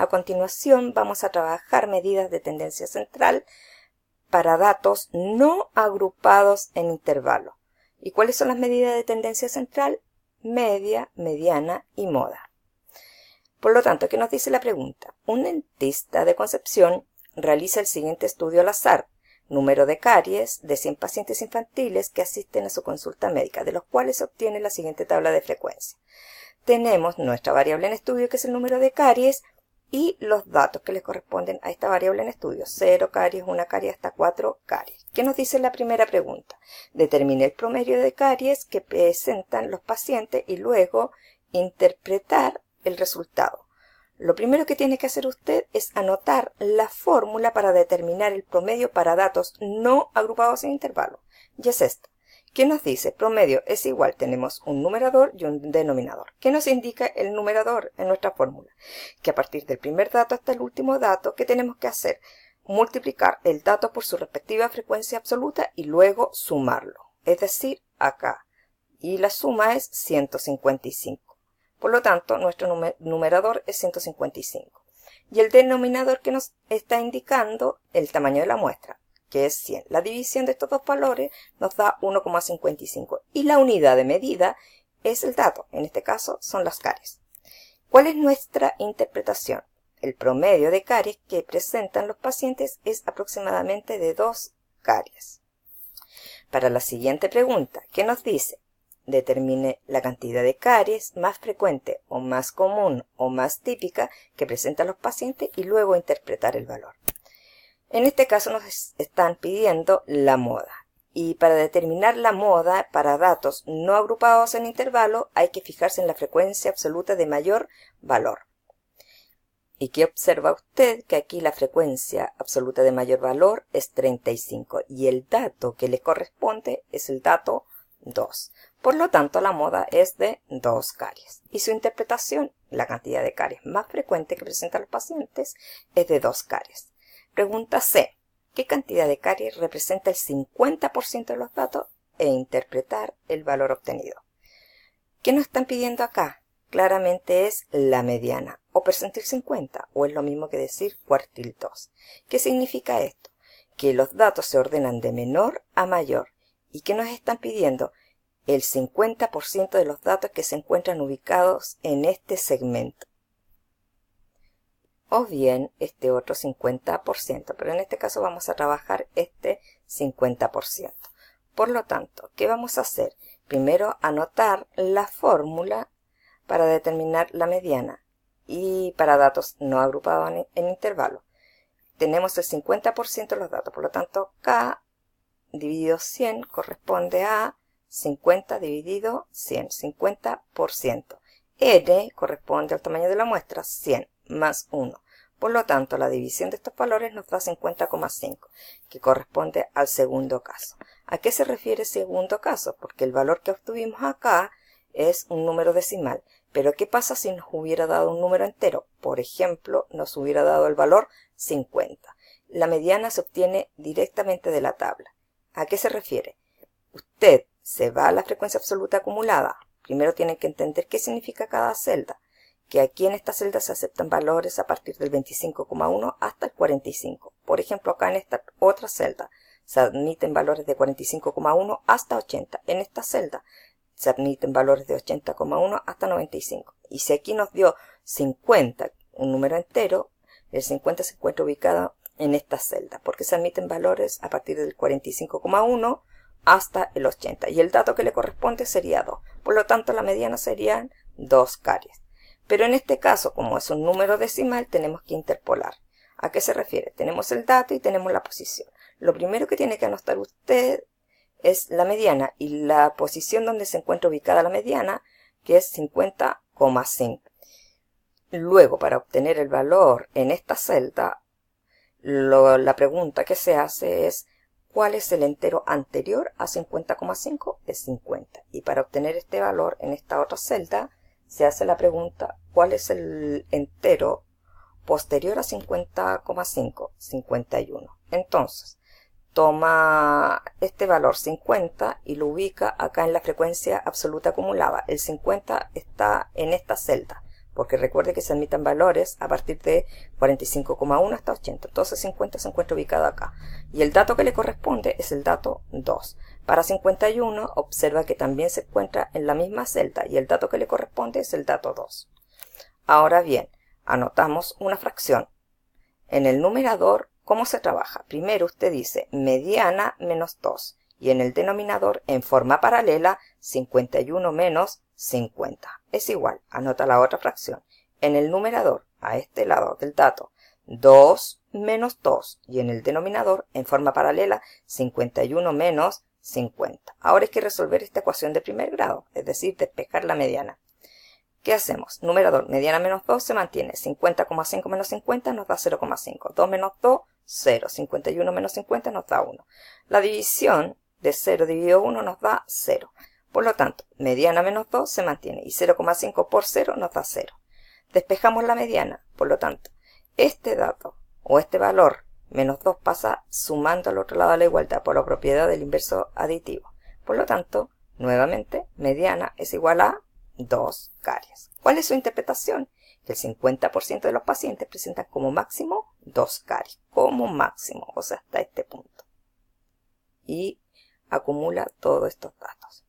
A continuación vamos a trabajar medidas de tendencia central para datos no agrupados en intervalo. ¿Y cuáles son las medidas de tendencia central? Media, mediana y moda. Por lo tanto, ¿qué nos dice la pregunta? Un dentista de Concepción realiza el siguiente estudio al azar. Número de caries de 100 pacientes infantiles que asisten a su consulta médica, de los cuales se obtiene la siguiente tabla de frecuencia. Tenemos nuestra variable en estudio, que es el número de caries, y los datos que les corresponden a esta variable en estudio. 0 caries, 1 carie, hasta 4 caries. ¿Qué nos dice la primera pregunta? Determine el promedio de caries que presentan los pacientes y luego interpretar el resultado. Lo primero que tiene que hacer usted es anotar la fórmula para determinar el promedio para datos no agrupados en intervalo. Y es esta. ¿Qué nos dice? Promedio es igual, tenemos un numerador y un denominador. ¿Qué nos indica el numerador en nuestra fórmula? Que a partir del primer dato hasta el último dato, ¿qué tenemos que hacer? Multiplicar el dato por su respectiva frecuencia absoluta y luego sumarlo. Es decir, acá. Y la suma es 155. Por lo tanto, nuestro numerador es 155. Y el denominador que nos está indicando el tamaño de la muestra, que es 100. La división de estos dos valores nos da 1,55. Y la unidad de medida es el dato. En este caso son las caries. ¿Cuál es nuestra interpretación? El promedio de caries que presentan los pacientes es aproximadamente de 2 caries. Para la siguiente pregunta, ¿qué nos dice? Determine la cantidad de caries más frecuente o más común o más típica que presentan los pacientes y luego interpretar el valor. En este caso nos están pidiendo la moda. Y para determinar la moda para datos no agrupados en intervalo hay que fijarse en la frecuencia absoluta de mayor valor. ¿Y qué observa usted? Que aquí la frecuencia absoluta de mayor valor es 35 y el dato que le corresponde es el dato 2. Por lo tanto, la moda es de 2 caries. Y su interpretación, la cantidad de caries más frecuente que presentan los pacientes, es de 2 caries. Pregunta C. ¿Qué cantidad de caries representa el 50% de los datos? E interpretar el valor obtenido. ¿Qué nos están pidiendo acá? Claramente es la mediana, o percentil 50, o es lo mismo que decir cuartil 2. ¿Qué significa esto? Que los datos se ordenan de menor a mayor. ¿Y qué nos están pidiendo? El 50% de los datos que se encuentran ubicados en este segmento. O bien este otro 50%, pero en este caso vamos a trabajar este 50%. Por lo tanto, ¿qué vamos a hacer? Primero, anotar la fórmula para determinar la mediana y para datos no agrupados en intervalo. Tenemos el 50% de los datos, por lo tanto, K dividido 100 corresponde a 50 dividido 100, 50%. N corresponde al tamaño de la muestra, 100 más 1. Por lo tanto, la división de estos valores nos da 50,5, que corresponde al segundo caso. ¿A qué se refiere segundo caso? Porque el valor que obtuvimos acá es un número decimal. Pero ¿qué pasa si nos hubiera dado un número entero? Por ejemplo, nos hubiera dado el valor 50. La mediana se obtiene directamente de la tabla. ¿A qué se refiere? Usted se va a la frecuencia absoluta acumulada. Primero tiene que entender qué significa cada celda. Que aquí en esta celda se aceptan valores a partir del 25,1 hasta el 45. Por ejemplo, acá en esta otra celda se admiten valores de 45,1 hasta 80. En esta celda se admiten valores de 80,1 hasta 95. Y si aquí nos dio 50, un número entero, el 50 se encuentra ubicado en esta celda, porque se admiten valores a partir del 45,1 hasta el 80. Y el dato que le corresponde sería 2. Por lo tanto, la mediana serían 2 caries. Pero en este caso, como es un número decimal, tenemos que interpolar. ¿A qué se refiere? Tenemos el dato y tenemos la posición. Lo primero que tiene que anotar usted es la mediana y la posición donde se encuentra ubicada la mediana, que es 50,5. Luego, para obtener el valor en esta celda, la pregunta que se hace es ¿cuál es el entero anterior a 50,5? Es 50. Y para obtener este valor en esta otra celda, se hace la pregunta ¿cuál es el entero posterior a 50,5? 51. Entonces, toma este valor 50 y lo ubica acá en la frecuencia absoluta acumulada. El 50 está en esta celda. porque recuerde que se admiten valores a partir de 45,1 hasta 80. Entonces 50 se encuentra ubicado acá. Y el dato que le corresponde es el dato 2. Para 51, observa que también se encuentra en la misma celda y el dato que le corresponde es el dato 2. Ahora bien, anotamos una fracción. En el numerador, ¿cómo se trabaja? Primero usted dice mediana menos 2. Y en el denominador, en forma paralela, 51 menos 50. Es igual, anota la otra fracción. En el numerador, a este lado del dato, 2 menos 2. Y en el denominador, en forma paralela, 51 menos 50. Ahora hay que resolver esta ecuación de primer grado, es decir, despejar la mediana. ¿Qué hacemos? Numerador, mediana menos 2 se mantiene. 50,5 menos 50 nos da 0,5. 2 menos 2, 0. 51 menos 50 nos da 1. La división de 0 dividido 1 nos da 0. Por lo tanto, mediana menos 2 se mantiene y 0,5 por 0 nos da 0. Despejamos la mediana, por lo tanto, este dato o este valor menos 2 pasa sumando al otro lado de la igualdad por la propiedad del inverso aditivo. Por lo tanto, nuevamente, mediana es igual a 2 caries. ¿Cuál es su interpretación? Que el 50% de los pacientes presentan como máximo 2 caries. Como máximo, o sea, hasta este punto. Y acumula todos estos datos.